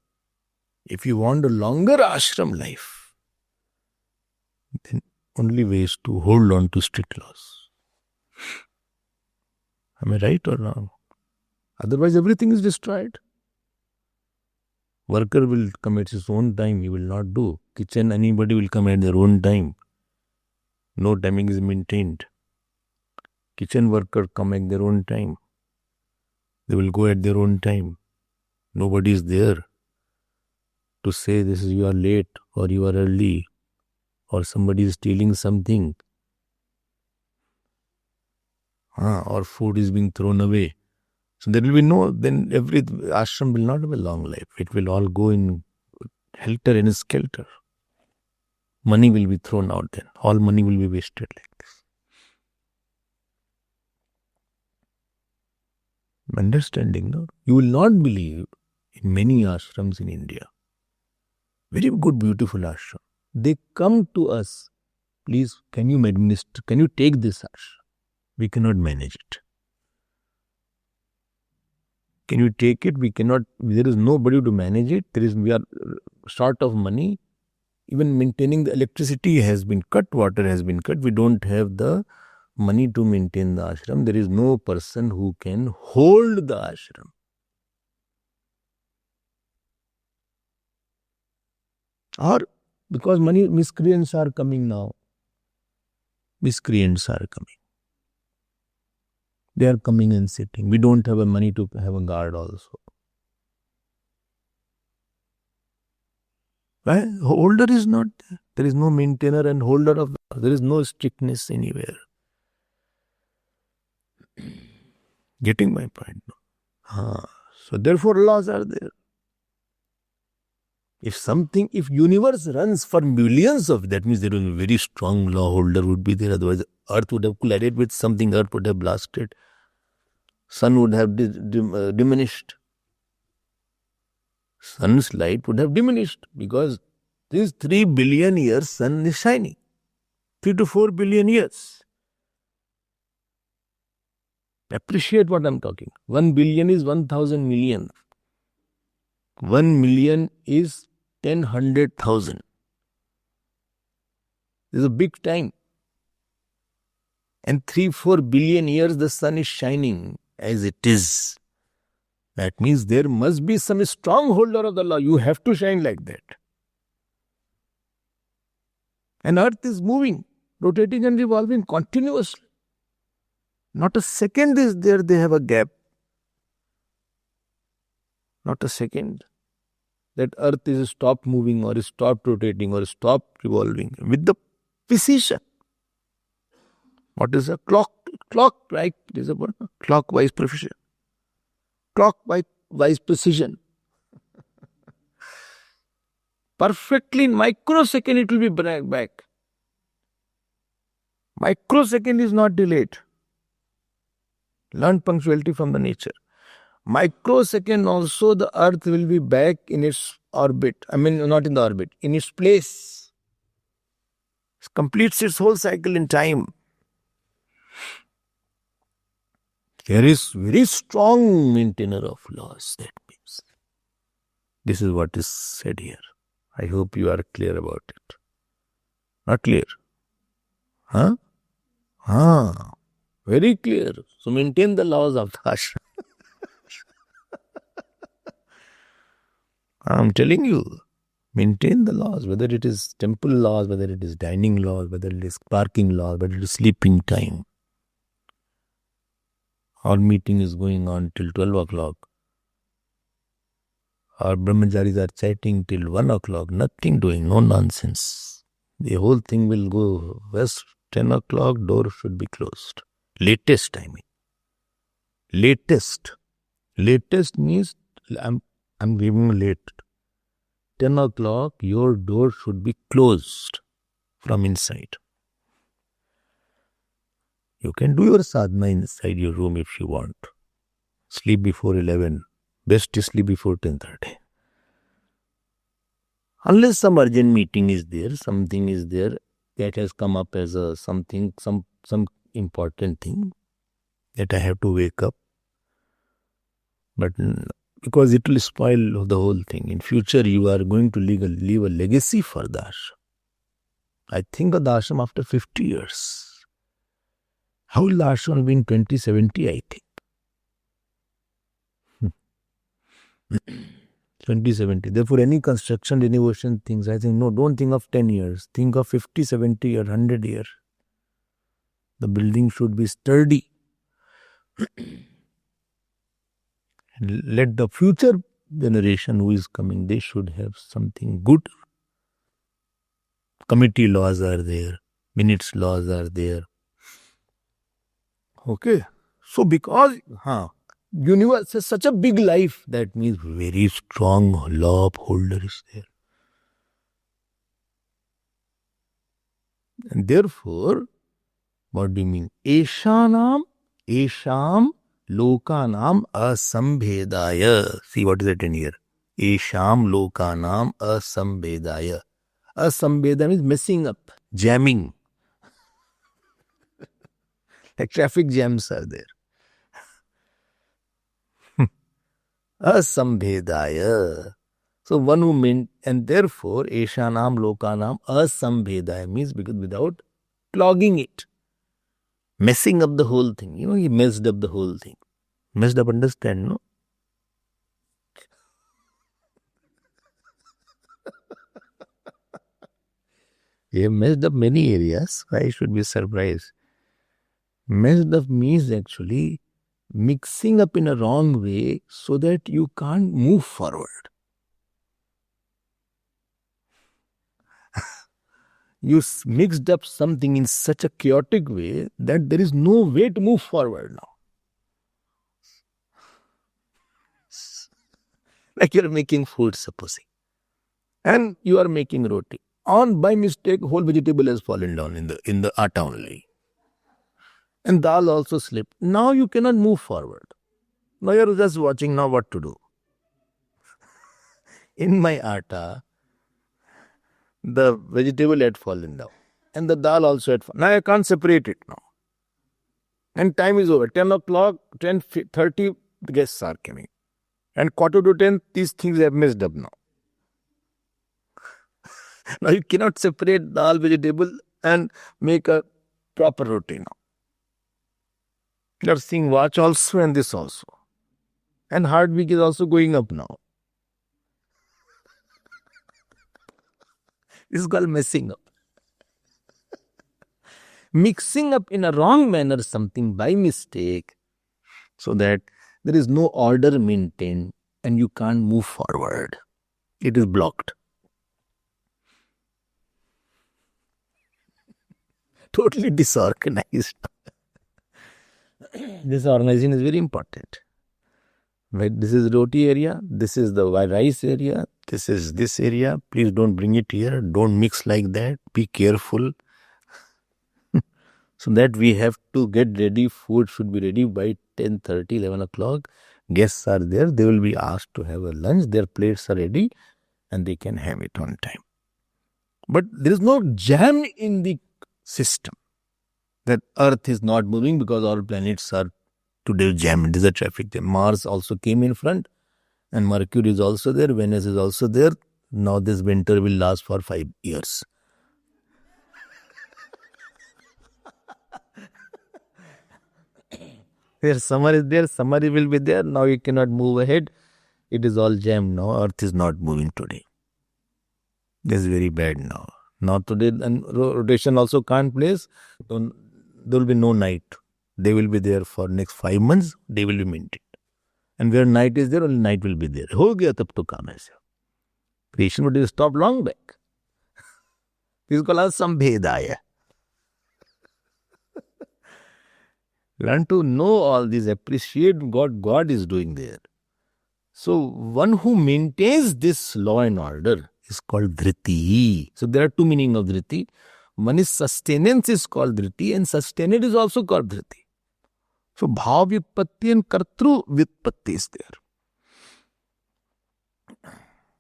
If you want a longer ashram life, then only way is to hold on to strict laws. Am I right or wrong? Otherwise, everything is destroyed. Worker will come at his own time. He will not do. Kitchen, anybody will come at their own time. No timing is maintained. Kitchen worker come at their own time. They will go at their own time. Nobody is there to say this is you are late or you are early or somebody is stealing something. Or food is being thrown away. So there will be then every ashram will not have a long life. It will all go in helter and skelter. Money will be thrown out then. All money will be wasted like this. Understanding, no? You will not believe in many ashrams in India. Very good, beautiful ashram. They come to us. Please, can you administer? Can you take this ashram? We cannot manage it. Can you take it? We cannot. There is nobody to manage it. We are short of money. Even maintaining the electricity has been cut. Water has been cut. We don't have the money to maintain the ashram. There is no person who can hold the ashram. Or because miscreants are coming now. Miscreants are coming. They are coming and sitting. We don't have money to have a guard also. Right? Holder is not there. There is no maintainer and holder of the. There is no strictness anywhere. Getting my point? No? So therefore laws are there. If universe runs for millions of, that means there is a very strong law holder would be there. Otherwise, earth would have collided with something, earth would have blasted. Sun would have diminished. Sun's light would have diminished because these 3 billion years sun is shining. 3 to 4 billion years. Appreciate what I'm talking. 1 billion is 1,000 million. 1 million is 10,100,000. This is a big time. And 3-4 billion years the sun is shining as it is. That means there must be some strong holder of the law. You have to shine like that. And earth is moving, rotating and revolving continuously. Not a second is there, they have a gap. Not a second. That earth is stopped moving or is stopped rotating or stopped revolving with the precision. What is a clock? Clock, right? It is a clockwise precision. Clockwise precision. Perfectly in microsecond it will be back. Microsecond is not delayed. Learn punctuality from the nature. Microsecond also the earth will be back in its orbit. I mean, not in the orbit, in its place. It completes its whole cycle in time. There is very strong maintainer of laws. That means this is what is said here. I hope you are clear about it. Not clear? Very clear. So maintain the laws of the ashram. I'm telling you, maintain the laws, whether it is temple laws, whether it is dining laws, whether it is parking laws, whether it is sleeping time. Our meeting is going on till 12 o'clock. Our brahmacharis are chatting till 1 o'clock, nothing doing, no nonsense. The whole thing will go west, 10 o'clock, door should be closed. Latest timing. Latest. Latest means I'm giving late. 10 o'clock, your door should be closed from inside. You can do your sadhana inside your room if you want. Sleep before 11. Best to sleep before 10:30. Unless some urgent meeting is there, something is there that has come up as a something, some important thing that I have to wake up. But because it will spoil the whole thing. In future, you are going to leave a legacy for the ashram. I think of the ashram after 50 years. How will the ashram be in 2070, I think? 2070. Therefore, any construction, renovation things, I think, no, don't think of 10 years. Think of 50, 70 or 100 years. The building should be sturdy. And let the future generation who is coming, they should have something good. Committee laws are there. Minutes laws are there. Okay. So because universe is such a big life, that means very strong law upholder is there. And therefore, what do you mean? Esham lokanam asambhedaya. See what is it in here? Esham lokanam asambhedaya. Asambhedaya means messing up, jamming. Like traffic jams are there. Asambhedaya. So one who meant, and therefore, Eshanam Lokanam Asambhedaya means because without clogging it, messing up the whole thing. You know, he messed up the whole thing. Messed up, understand, no? He have messed up many areas. I should be surprised. Messed up means actually mixing up in a wrong way so that you can't move forward. You mixed up something in such a chaotic way that there is no way to move forward now. Like you are making food, supposing. And you are making roti. On by mistake, whole vegetable has fallen down in the atta only. And dal also slipped. Now you cannot move forward. Now you are just watching now what to do. In my atta, the vegetable had fallen down. And the dal also had fallen. Now I can't separate it now. And time is over. 10 o'clock, 10:30, the guests are coming. And 9:45, these things have messed up now. Now you cannot separate dal, vegetable and make a proper roti now. You are seeing watch also and this also. And heartbeat is also going up now. This is called messing up. Mixing up in a wrong manner something by mistake so that there is no order maintained and you can't move forward. It is blocked. Totally disorganized. This organization is very important. Right? This is roti area, this is the rice area, this is this area. Please don't bring it here. Don't mix like that. Be careful. So that we have to get ready. Food should be ready by 10:30, 11 o'clock. Guests are there. They will be asked to have a lunch. Their plates are ready and they can have it on time. But there is no jam in the system. That Earth is not moving because all planets are today jammed. It is a traffic jam. Mars also came in front and Mercury is also there. Venus is also there. Now this winter will last for 5 years. There summer is there, summer will be there. Now you cannot move ahead. It is all jammed now. Earth is not moving today. This is very bad now. Now today, and rotation also can't place. There will be no night. They will be there for next 5 months. They will be maintained. And where night is there, only night will be there. Ho gaya tab to kaam aise. Creation would have stopped long back. This is called Asambhedaya. Learn to know all these, appreciate what God is doing there. So one who maintains this law and order is called dhriti. So there are two meanings of dhriti. One is sustenance is called dhriti and sustainer is also called dhriti. So bhav vyutpatti and kartru vyutpatti is there.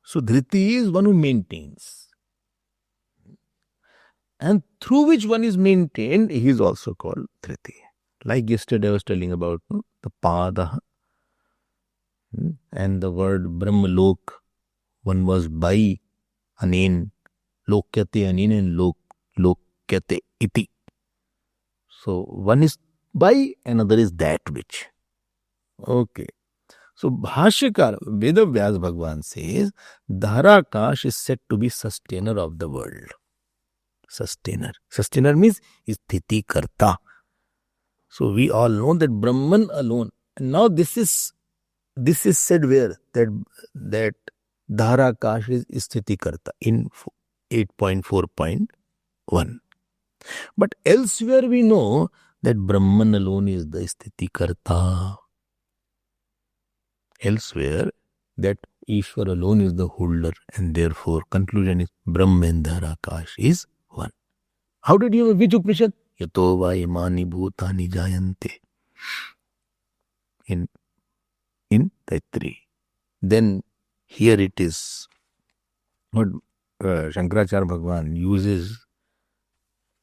So dhriti is one who maintains. And through which one is maintained, he is also called dhriti. Like yesterday I was telling about the pada and the word brahmalok. One was by anen, lokyate anen and lokyate iti. So one is by, another is that which. Okay. So Bhashyakar, Vedavyas Bhagwan says, Dharakash is said to be sustainer of the world. Sustainer. Sustainer means sthiti karta. So we all know that Brahman alone. And now this is said where? That Dharakash is sthiti karta in 8.4.1. But elsewhere we know that Brahman alone is the sthiti karta. Elsewhere, that Ishwar alone is the holder, and therefore conclusion is Brahman Dharakash is one. How did you know which Upanishad? Yato va imani bhutani jayante. In Taittiriya. Then here it is what Shankaracharya Bhagwan uses.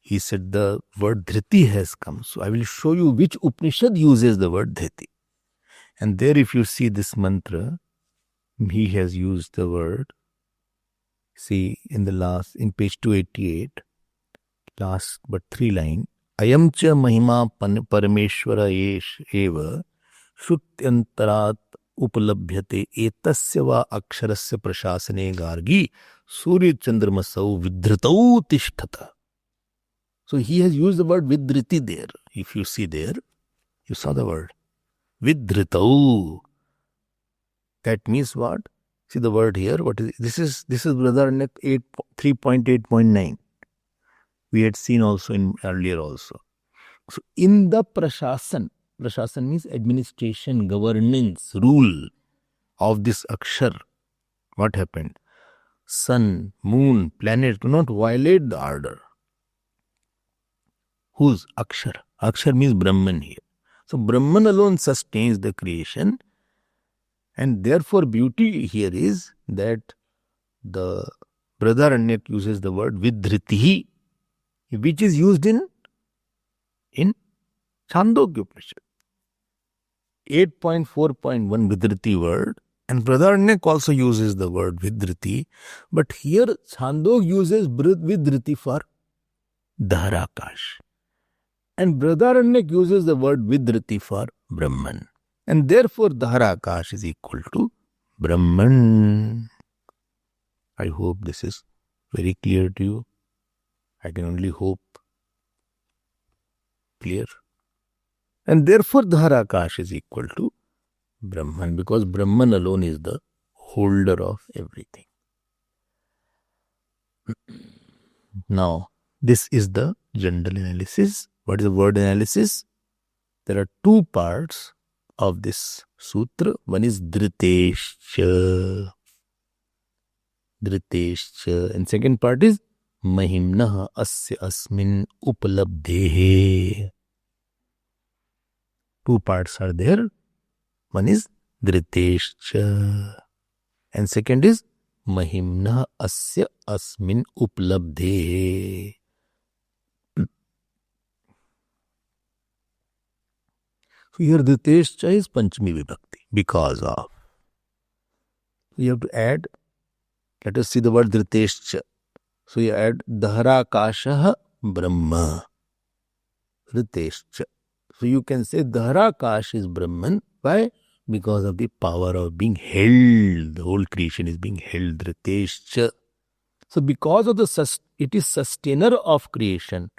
He said the word dhriti has come. So I will show you which Upanishad uses the word dhriti. And there if you see this mantra, he has used the word, see in page 288, last but 3 line, Ayam cha mahima parameshwara eva shutyantarat upalabhyate etasya va aksharasya prashasane gargi surya chandramasau vidhritau tishtata. So he has used the word vidhriti there. If you see there, you saw the word vidhritau. That means what? See the word here. What is this? This is Brother 3.8.9. We had seen also in earlier also. So in the prashasan means administration, governance, rule of this akshar. What happened? Sun, moon, planet do not violate the order. Whose? Akshar. Akshar means Brahman here. So Brahman alone sustains the creation. And therefore beauty here is that the Brahadaranyaka uses the word vidhritihi, which is used in Chandogya Upanishad. 8.4.1 vidhriti word, and Brahadaranyaka also uses the word vidhriti, but here Chandogya uses vidhriti for Dharakash. And Brahadaranyaka uses the word vidhriti for Brahman. And therefore Dharakash is equal to Brahman. I hope this is very clear to you. I can only hope. Clear? And therefore Dharakash is equal to Brahman, because Brahman alone is the holder of everything. Now, this is the general analysis. What is the word analysis? There are 2 parts of this sutra. One is dhritescha, and second part is mahimnah asya asmin upalabdhehe. 2 parts are there. One is dhritescha and second is mahimnah asya asmin upalabdhehe. So here dhritescha is Panchami Vibhakti, because of. You have to add, let us see the word dhritescha. So you add Dharakasha Brahma. Dhritescha. So you can say Dharakash is Brahman. Why? Because of the power of being held. The whole creation is being held. Dhritescha. So because of it is sustainer of creation,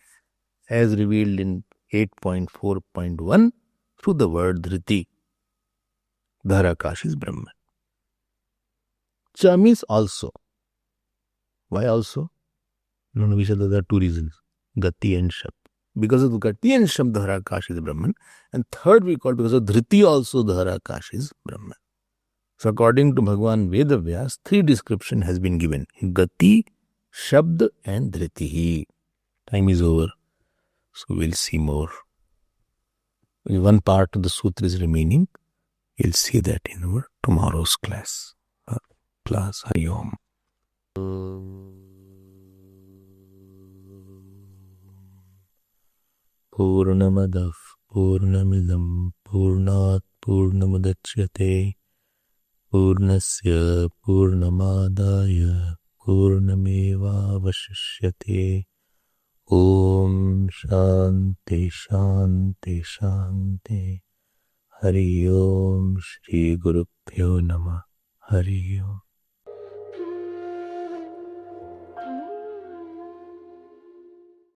as revealed in 8.4.1 through the word dhriti. Dharakash is Brahman. Cha means also. Why also? No, we said there are 2 reasons. Gati and Shap. because of the Gati and Shabd, Dhara Akash is Brahman. And third we call because of Dhriti also Dhara Akash is Brahman. So according to Bhagwan Vedavyas, three description has been given. Gati, Shabd and Dhriti. Time is over. So we'll see more. One part of the sutra is remaining. We'll see that in our tomorrow's class. Hari Om. Purnamadav Purnamidam Purnat Purnamudachyate Purnasya Purnamadaya Purnameva Vashishyate. Om Shanti Shanti Shanti. Hari Om Shri Guru Pyo Namah. Hari Om.